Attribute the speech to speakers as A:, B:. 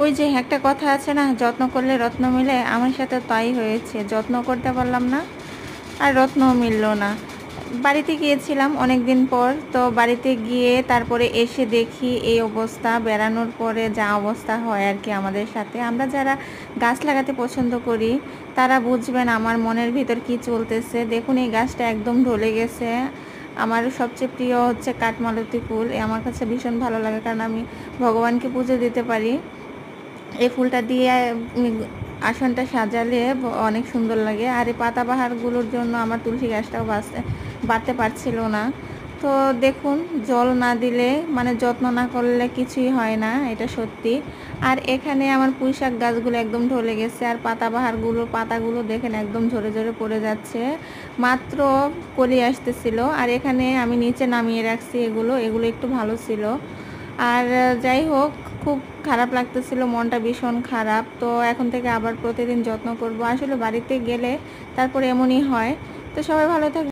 A: ওই যে একটা কথা আছে না, যত্ন করলে রত্ন মিলে, আমার সাথে তাই হয়েছে। যত্ন করতে পারলাম না, আর রত্নও মিলল না। বাড়িতে গিয়েছিলাম অনেক দিন পর, তো বাড়িতে গিয়ে তারপরে এসে দেখি এই অবস্থা। বেড়ানোর পরে যা অবস্থা হয় আর কি আমাদের সাথে। আমরা যারা গাছ লাগাতে পছন্দ করি তারা বুঝবেন আমার মনের ভিতর কি চলতেছে। দেখুন এই গাছটা একদম ঢলে গেছে। আমার সবচেয়ে প্রিয় হচ্ছে কাঠমালতী ফুল, আমার কাছে ভীষণ ভালো লাগে, কারণ আমি ভগবানকে পুজো দিতে পারি। এই ফুলটা দিয়ে আসনটা সাজালে অনেক সুন্দর লাগে। আর এই পাতাবাহারগুলোর জন্য আমার তুলসী গাছটাও বাড়তে পারছিল না। তো দেখুন, জল না দিলে মানে যত্ন না করলে কিছুই হয় না, এটা সত্যি। আর এখানে আমার পুঁইশাক গাছগুলো একদম ঢলে গেছে, আর পাতাগুলো দেখেন একদম ঝরে ঝরে পড়ে যাচ্ছে। মাত্র কলি আসতেছিল। আর এখানে আমি নিচে নামিয়ে রাখছি এগুলো একটু ভালো ছিল। আর যাই হোক, খুব খারাপ লাগতেছিল, মনটা ভীষণ খারাপ। তো এখন থেকে আবার প্রতিদিন যত্ন করব। আসলে বাড়িতে গেলে তারপরে এমনই হয়। তো সবাই ভালো থাকবে।